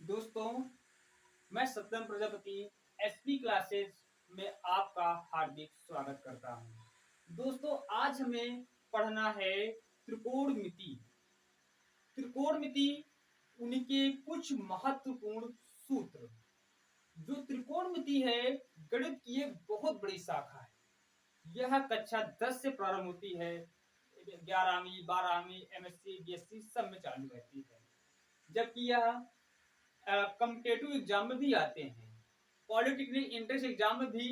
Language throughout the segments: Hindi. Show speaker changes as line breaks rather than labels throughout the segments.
दोस्तों, मैं सत्यम प्रजापति एसपी क्लासेस में आपका हार्दिक स्वागत करता हूं। दोस्तों, आज हमें पढ़ना है त्रिकोणमिति। त्रिकोणमिति उनके कुछ महत्वपूर्ण सूत्र। जो त्रिकोणमिति है, गणित की एक बहुत बड़ी शाखा है। यह कक्षा 10 से प्रारंभ होती है, 11वीं 12वीं एमएससी बीएससी सब में चालू रहती है, जबकि यह कॉम्पिटेटिव एग्जाम में भी आते हैं। पॉलिटेक्निक एंट्रेंस एग्जाम में भी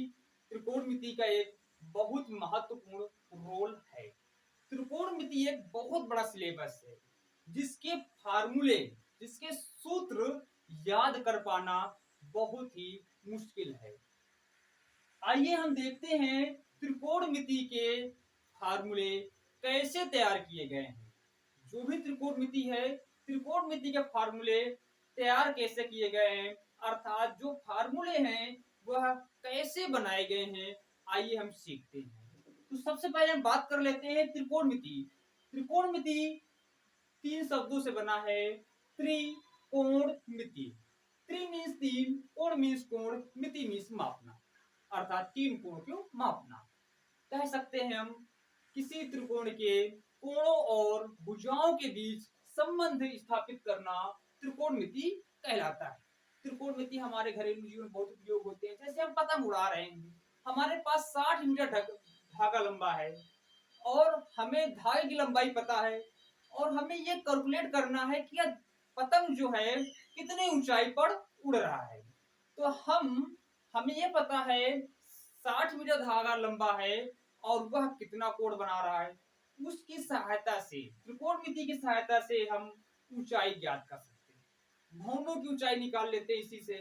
त्रिकोणमिति का एक बहुत महत्वपूर्ण रोल है। त्रिकोणमिति एक बहुत बड़ा सिलेबस है, जिसके फार्मूले, जिसके सूत्र याद कर पाना बहुत ही मुश्किल है। आइए हम देखते हैं त्रिकोणमिति के फार्मूले कैसे तैयार किए गए हैं। जो भी त्रिकोणमिति है, त्रिकोणमिति के फार्मूले तैयार कैसे किए गए हैं, अर्थात जो फार्मूले हैं वह कैसे बनाए गए हैं, आइए हम सीखते हैं। तो सबसे पहले हम बात कर लेते हैं त्रिकोणमिति। त्रिकोणमिति 3 शब्दों से बना है। त्रिकोणमिति, त्रि मीन्स 3, कोण मीन्स कोण, मिति मीन्स मापना, अर्थात 3 कोण को मापना। कह सकते हैं हम किसी त्रिकोण के कोणों और भुजाओं के बीच संबंध स्थापित करना त्रिकोणमिति कहलाता है। त्रिकोणमिति हमारे घरेलू जीवन में बहुत उपयोग होते हैं। जैसे हम पतंग उड़ा रहे हैं, हमारे पास 60 मीटर धागा लंबा है और हमें धागे की लंबाई पता है और हमें ये कैलकुलेट करना है कि यह पतंग जो है कितनी ऊंचाई पर उड़ रहा है। तो हमें ये पता है 60 मीटर धागा लंबा है और वह कितना कोण बना रहा है। उसकी सहायता से, त्रिकोणमिति की सहायता से हम ऊंचाई ज्ञात कर सकते हैं। भवनों की ऊंचाई निकाल लेते हैं। इसी से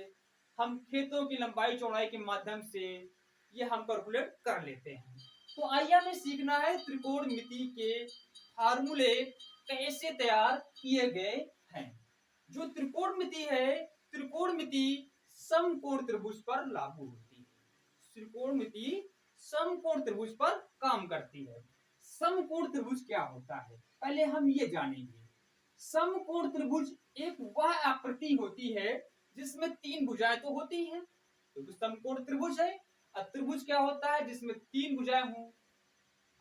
हम खेतों की लंबाई चौड़ाई के माध्यम से ये हम कैलकुलेट कर लेते हैं। तो आइए हमें सीखना है त्रिकोणमिति के फार्मूले कैसे तैयार किए गए हैं। जो त्रिकोणमिति है, त्रिकोणमिति समकोण त्रिभुज पर लागू होती है। त्रिकोणमिति समकोण त्रिभुज पर काम करती है। समकोण त्रिभुज क्या होता है, पहले हम ये जानेंगे। समकोण त्रिभुज एक वह आकृति होती है जिसमें 3 भुजाएं तो होती हैं, तो समकोण त्रिभुज है। और त्रिभुज क्या होता है, जिसमें 3 भुजाएं हो।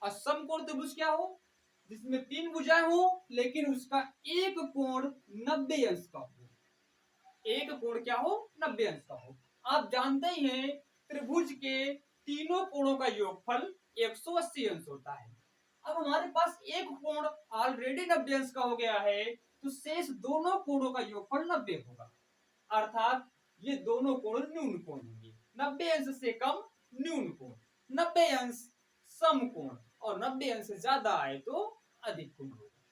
और समकोण त्रिभुज क्या हो, जिसमें 3 भुजाएं हो लेकिन उसका एक कोण 90 अंश का हो। एक कोण क्या हो, 90 अंश का हो। आप जानते ही हैं त्रिभुज के तीनों कोणों का योगफल 180 अंश होता है। अब हमारे पास एक कोण ऑलरेडी 90 अंश का हो गया है, तो शेष दोनों कोणों का योगफल 90 होगा, अर्थात ये दोनों कोण न्यून कोण होंगे। 90 अंश से कम न्यून कोण, 90 अंश सम कोण और 90 अंश से ज्यादा आए तो अधिक कोण होगा।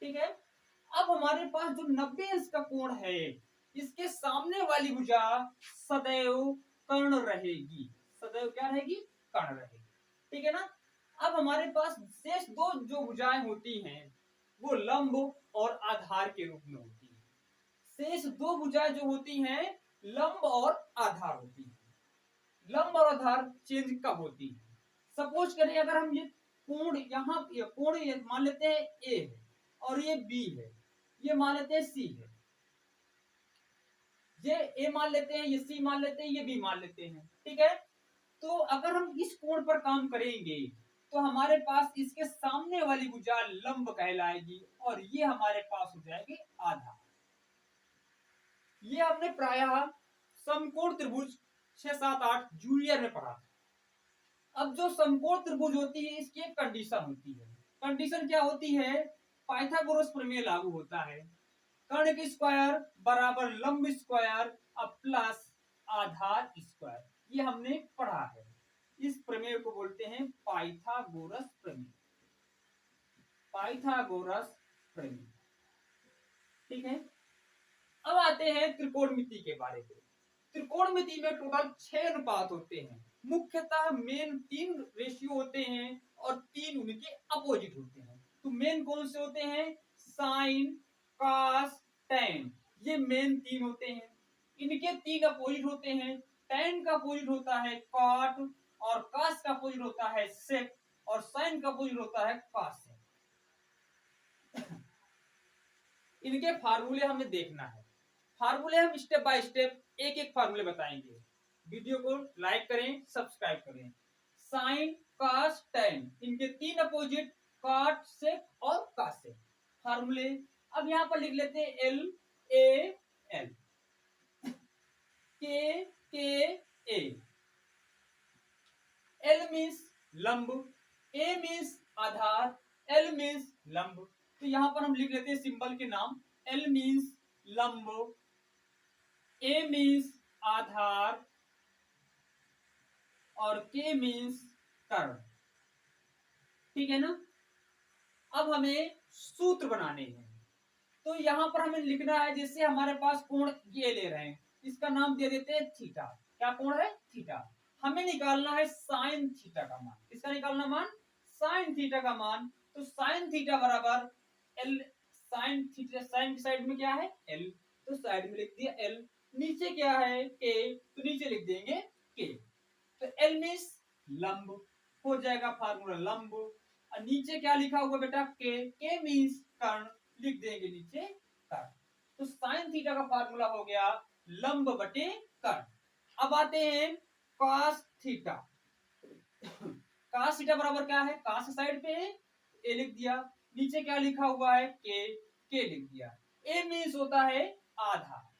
ठीक है। अब हमारे पास जो 90 अंश का कोण है, इसके सामने वाली भुजा सदैव कर्ण रहेगी। सदैव क्या रहेगी, कर्ण रहेगी। ठीक है ना। अब हमारे पास शेष 2 जो भुजाएं होती हैं वो लंब और आधार के रूप में होती है। शेष 2 भुजाएं जो होती हैं लंब और आधार होती है। लंब और आधार चेंज कब होती है, सपोज करिए अगर हम ये कोण यहाँ कोण मान लेते हैं ए है और ये बी है, ये मान लेते हैं सी है, ये ए मान लेते हैं, ये सी मान लेते हैं, ये बी मान लेते हैं। ठीक है। तो अगर हम इस कोण पर काम करेंगे तो हमारे पास इसके सामने वाली भुजा लंब कहलाएगी और ये हमारे पास हो जाएगी आधार। ये हमने प्रायः समकोण त्रिभुज 6, 7, 8 जूनियर में पढ़ा था। अब जो समकोण त्रिभुज होती है, इसकी एक कंडीशन होती है। कंडीशन क्या होती है, पाइथागोरस प्रमेय लागू होता है। कर्ण की स्क्वायर बराबर लंब स्क्वायर प्लस आधार स्क्वायर, ये हमने पढ़ा है। इस प्रमेय को बोलते हैं पाइथागोरस प्रमेय। पाइथागोरस प्रमेय। ठीक है। अब आते हैं त्रिकोणमिति के बारे में। त्रिकोणमिति में टोटल 6 अनुपात होते हैं। मुख्यतः मेन 3 रेशियो होते हैं और 3 उनके अपोजिट होते हैं। तो मेन कौन से होते हैं, साइन, कॉस, टैन, ये मेन 3 होते हैं। इनके 3 अपोजिट होते हैं। टैन का अपोजिट होता है कॉट और कॉस का अपोजिट होता है सेक और साइन का अपोजिट होता है कॉसेक। इनके फार्मूले हमें देखना है। फार्मूले हम स्टेप बाय स्टेप एक एक फार्मूले बताएंगे। वीडियो को लाइक करें, सब्सक्राइब करें। साइन, कॉस, टेन, इनके तीन अपोजिट कॉट, सेक और कॉसेक। फार्मूले अब यहां पर लिख लेते हैं एल ए एल, के ए। एल मीन्स लंब, ए मीन्स आधार, एल मीन्स लंब। तो यहां पर हम लिख लेते हैं सिंबल के नाम। एल मीन्स लंब, ए मीन्स आधार और के मीन्स कर्ण। ठीक है ना। अब हमें सूत्र बनाने हैं। तो यहां पर हमें लिखना है, जैसे हमारे पास कोण ये ले रहे हैं, इसका नाम दे देते हैं थीटा। क्या कोण है? थीटा। हमें निकालना है साइन थीटा का मान। किसका निकालना मान? साइन थीटा का मान। तो साइन थीटा बराबर एल, साइन थीटा, साइन की साइड में क्या है? एल, तो साइड में लिख दिया एल। नीचे क्या है? के, तो नीचे लिख देंगे के। तो एल मीन्स लंब हो जाएगा, फार्मूला लंब। और नीचे क्या लिखा हुआ बेटा? के मीन्स कर्ण, लिख देंगे नीचे कर्ण। तो साइन थीटा का फार्मूला हो गया लंब बटे कर्ण। अब आते हैं कॉस थीटा। कॉस थीटा बराबर क्या है? कॉस साइड पे है, ए लिख दिया। नीचे क्या लिखा हुआ है? के लिख दिया। ए मीन्स होता है आधार,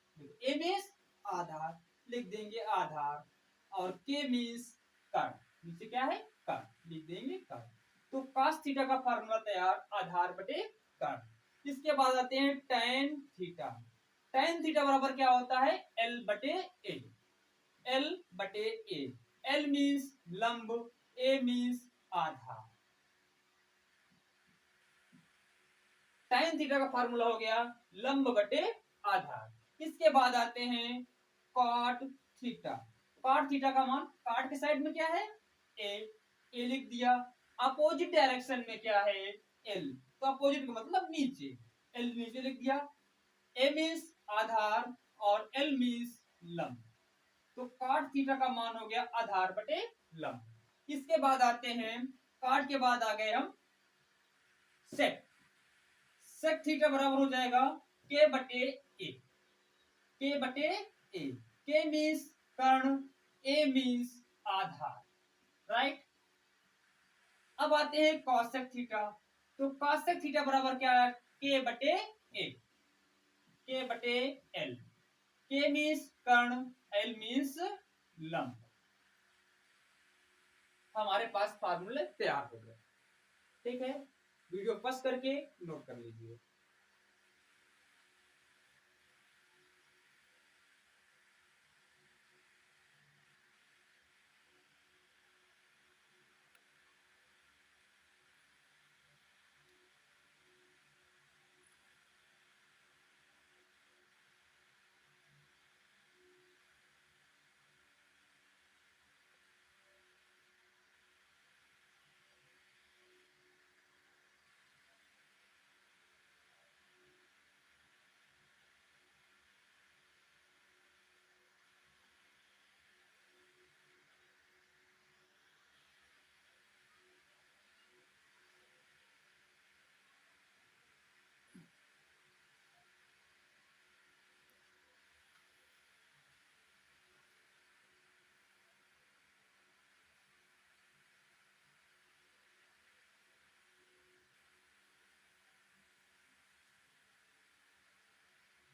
ए मीन्स आधार, लिख देंगे आधार। और के मीन्स कर्ण, नीचे क्या है? कर्ण, लिख देंगे कर्ण। तो cos थीटा का फार्मूला तैयार, आधार बटे कर्ण। इसके बाद आते हैं tan थीटा। tan थीटा बराबर क्या होता है? L बटे A, L बटे A। L मीन्स लंब, A means Aadhaar. tan theta का फार्मूला हो गया लंब बटे आधार। इसके बाद आते हैं cot थीटा। cot थीटा का मान, cot के साइड में क्या है? A लिख दिया। अपोजिट डायरेक्शन में क्या है? L, तो अपोजिट का मतलब नीचे, L नीचे लिख दिया। A मीन्स आधार और L मीन्स लंब। तो cot थीटा का मान हो गया आधार बटे लंब। इसके बाद आते हैं, cot के बाद आ गए हम sec। sec थीटा बराबर हो जाएगा k बटे a, k बटे a। k मीन्स कर्ण, a मीन्स आधार, राइट। अब आते हैं कॉसेक थीटा। तो कॉसेक थीटा बराबर क्या है? के बटे ए, के बटे एल। के मीन्स कर्ण, एल मीन्स लंब। हमारे पास फार्मूले तैयार हो गए। ठीक है, वीडियो पॉज करके नोट कर लीजिए।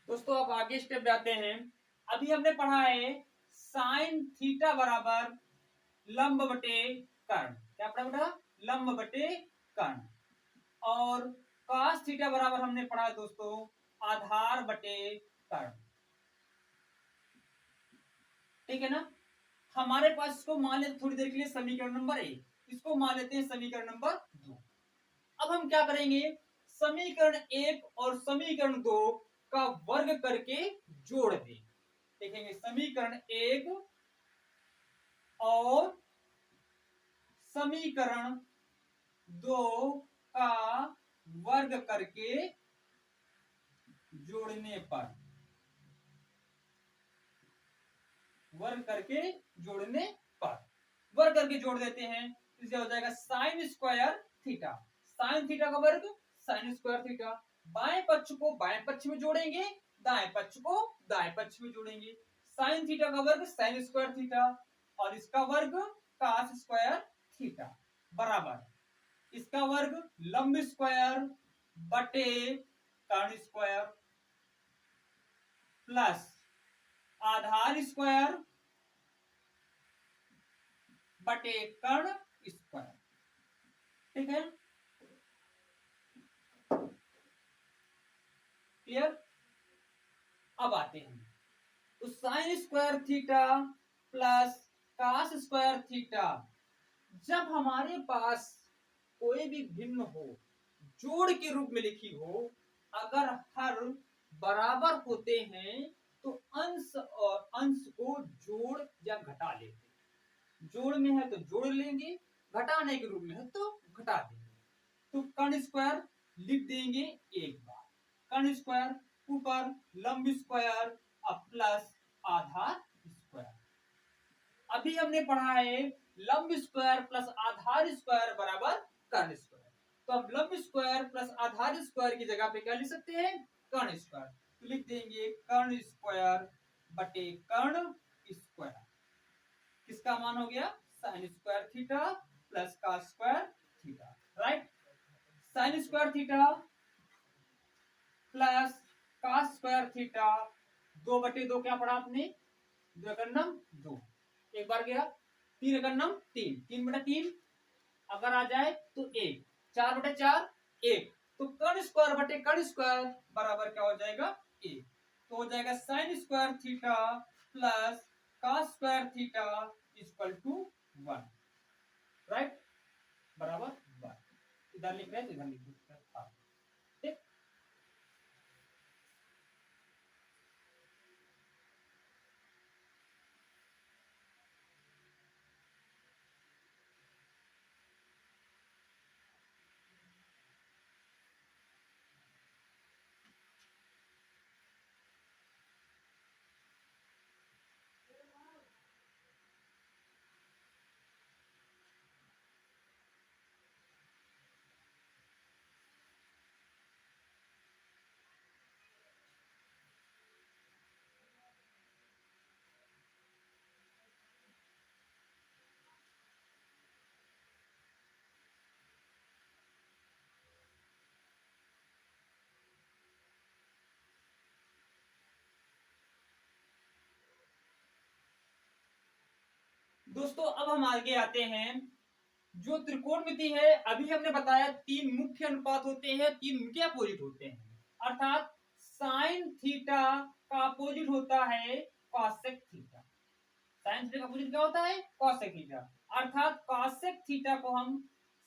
दोस्तों अब आगे स्टेप जाते हैं। अभी हमने पढ़ा है साइन थीटा बराबर लंब बटे कर्ण। क्या पढ़ा बेटा? लंब बटे कर्ण। और cos थीटा बराबर हमने पढ़ा दोस्तों आधार बटे कर्ण। ठीक है ना। हमारे पास इसको मान लेते थोड़ी देर के लिए समीकरण नंबर 1, इसको मान लेते हैं समीकरण नंबर 2। अब हम क्या करेंगे? समीकरण 1 और समीकरण 2 का वर्ग करके जोड़ दें। देखेंगे समीकरण 1 और समीकरण 2 का वर्ग करके जोड़ने पर, वर्ग करके जोड़ने पर, वर्ग करके जोड़ देते हैं। इससे हो जाएगा sine square theta. Sine theta का वर्ग साइन स्क्वायर थीटा। बाएं पक्ष को बाएं पक्ष में जोड़ेंगे, दाएं पक्ष को दाएं पक्ष में जोड़ेंगे। साइन थीटा का वर्ग साइन स्क्वायर थीटा और इसका वर्ग कॉस स्क्वायर थीटा बराबर इसका वर्ग लंब स्क्वायर बटे कर्ण स्क्वायर प्लस आधार स्क्वायर बटे कर्ण स्क्वायर। ठीक है, क्लियर। अब आते हैं तो sign square theta plus cos square theta जब हमारे पास कोई भी भिन्न हो जोड़ के रूप में लिखी हो, अगर हर बराबर होते हैं तो अंश और अंश को जोड़ या घटा लेते हैं। जोड़ में है तो जोड़ लेंगे, घटाने के रूप में है तो घटा देंगे। तो कर्ण स्क्वायर लिख देंगे एक बार, कर्ण स्क्वायर ऊपर लंब स्क्वायर अब प्लस आधार स्क्वायर। अभी हमने पढ़ा है लंब स्क्वायर प्लस आधार स्क्वायर बराबर कर्ण स्क्वायर। तो अब लंब स्क्वायर प्लस आधार स्क्वायर की जगह पे क्या लिख सकते हैं, कर्ण स्क्वायर। तो लिख देंगे कर्ण स्क्वायर बटे कर्ण स्क्वायर। किसका मान हो गया, sign square theta plus cos square theta, right. Sign square theta plus cos square theta 2/2 क्या पढ़ा आपने, 2 एक बार गया, 3 3/3 अगर आ जाए तो 1, 4/4 1। तो कर्ण स्क्वायर बटे कर्ण स्क्वायर बराबर क्या हो जाएगा 1। तो हो जाएगा sine square theta plus cos square theta equal to 1, right, बराबर 1। इधर लिख रहे हैं तो इधर लिख रहे हैं, ठीक। दोस्तों अब हम आगे आते हैं, जो त्रिकोणमिति है अभी हमने बताया 3 मुख्य अनुपात होते हैं, 3 उनके अपोजिट होते हैं। अर्थात साइन थीटा का अपोजिट होता है कॉसेक थीटा। साइन थीटा का अपोजिट क्या होता है, कॉसेक थीटा। अर्थात कॉसेक थीटा को हम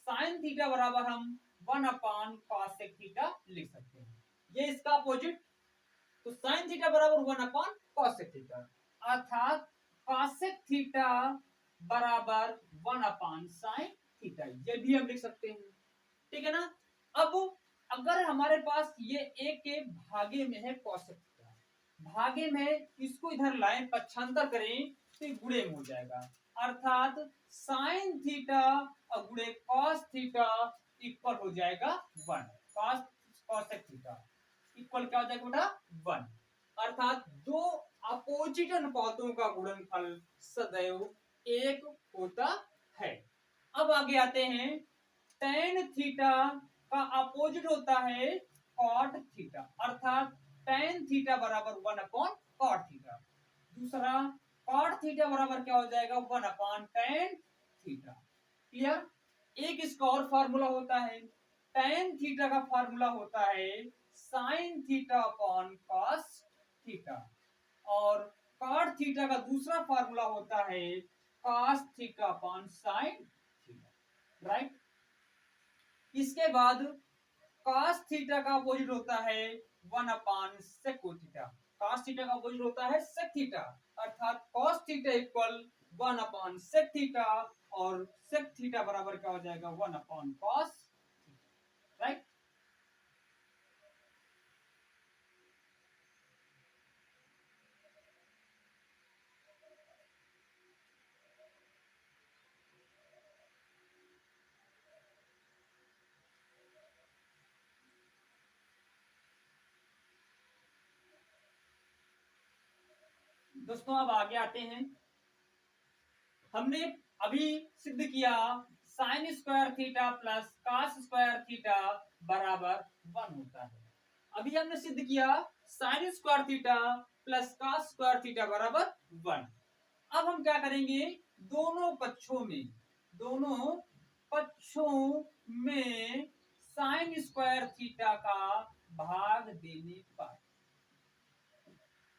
साइन थीटा बराबर हम 1 कॉसेक थीटा लिख सकते हैं, ये इसका अपोजिट। तो साइन थीटा बराबर 1 कॉसेक थीटा, अर्थात कॉसेक थीटा बराबर 1 साइन थीटा, ये भी हम लिख सकते हैं, ठीक है ना। अब अगर हमारे पास ये एक के भागे में है कॉसेक थीटा, भागे में इसको इधर लाएं पक्षांतर करें तो ये गुणे में हो जाएगा। अर्थात साइन थीटा और गुणे कॉस थीटा इक्वल हो जाएगा 1, कॉसेक थीटा इक्वल क्या हो जाएगा बेटा 1। अर्थात दो अपोजिट अनुपातों का गुणनफल सदैव 1 होता है। अब आगे आते हैं, tan थीटा का अपोजिट होता है cot थीटा, अर्थात tan थीटा बराबर 1/cot थीटा। दूसरा cot थीटा बराबर क्या हो जाएगा 1/tan थीटा। क्लियर। एक इसका और फार्मूला होता है, tan थीटा का फार्मूला होता है sin theta upon cos theta, और cot थीटा का दूसरा फार्मूला होता है cos theta upon sin theta, right. इसके बाद cos थीटा का अपोजिट होता है 1/sec थीटा, cos थीटा का अपोजिट होता है sec थीटा, अर्थात cos theta equal 1/sec theta, और sec थीटा बराबर क्या हो जाएगा 1/cos, राइट। दोस्तों अब आगे आते हैं। हमने अभी सिद्ध किया sign square theta plus cos square theta बराबर 1 होता है। अभी हमने सिद्ध किया sign square theta plus cos square theta बराबर 1। अब हम क्या करेंगे, दोनों पक्षों में साइन स्क्वायर थीटा का भाग देने पर,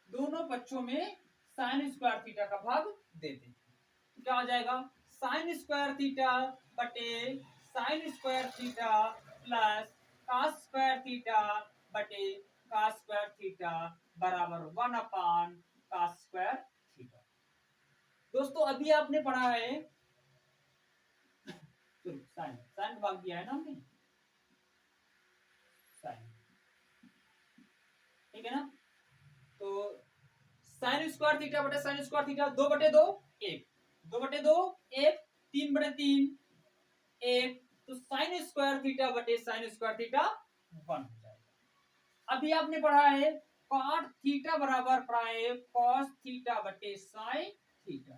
दोनों पक्षों में साइन स्क्वायर थीटा का भाग देते हैं, तो क्या हो जाएगा, साइन स्क्वायर थीटा बटे sign square theta plus cos square theta बटे कॉस स्क्वायर थीटा बराबर 1 अपान कॉस स्क्वायर थीटा। दोस्तों अभी आपने पढ़ा है, साइन साइन भाग दिया है ना हमने, साइन, ठीक है ना। तो साइन स्क्वायर थीटा बटे साइन स्क्वायर थीटा 2/2 1, 2/2 1, 3/3 1, तो साइन स्क्वायर थीटा बटे साइन स्क्वायर थीटा 1 हो जाएगा। अभी आपने पढ़ा है कॉट थीटा बराबर प्राइम कॉस थीटा बटे साइन थीटा,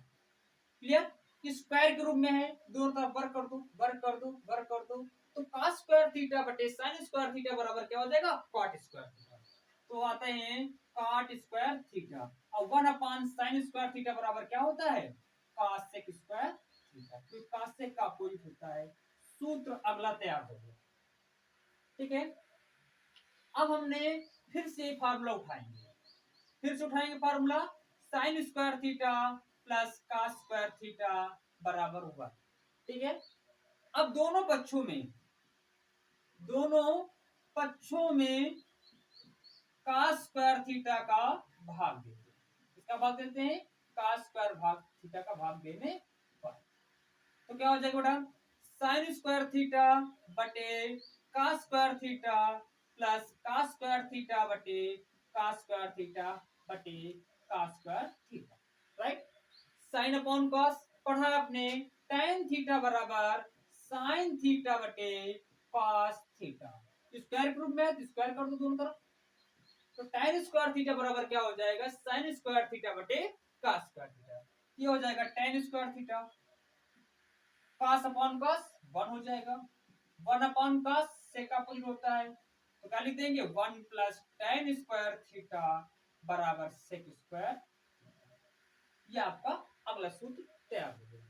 क्लियर। स्क्वायर के रूप में है, दोनों तरफ वर्क कर दो वर्क कर दो वर्क कर दो, तो कॉस स्क्वायर थीटा बटे साइन स्क्वायर थीटा बराबर क्या हो जाएगा, कॉट स्क्वायर थीटा। तो आते हैं कॉट स्क्वायर थीटा और 1 अपान साइन स्क्वायर थीटा बराबर क्या होता है, कॉस सेक स्क्वायर थीटा। तो कॉस सेक का अपोजिट होता है। सूत्र अगला तैयार हो गया, ठीक है। अब हमने फिर से फार्मूला उठाएंगे formula sign square theta plus cos square theta बराबर हुआ, ठीक है। अब दोनों पक्षों में कॉस स्क्वायर थीटा का भाग देते हैं, इसका भाग देते हैं कॉस स्क्वायर भाग थीटा का भाग देने पर, तो क्या हो जाएगा बेटा, साइन स्क्वायर थीटा बटे cos square theta plus cos square theta बटे कॉस स्क्वायर थीटा बटे cos square theta, right. Sine upon cos पढ़ा आपने, tan थीटा बराबर साइन थीटा बटे कॉस थीटा, स्क्वायर के रूप में है तो स्क्वायर कर दो दोनों तरफ, तो tan स्क्वायर थीटा बराबर क्या हो जाएगा, साइन स्क्वायर थीटा बटे कॉस स्क्वायर थीटा। ये हो जाएगा tan square theta, cos upon cos 1 हो जाएगा, 1 अपॉन कॉस सेक का अपोजिट होता है, तो क्या लिख देंगे 1 प्लस tan स्क्वायर थीटा बराबर सेक स्क्वायर। ये आपका अगला सूत्र तैयार हो गया।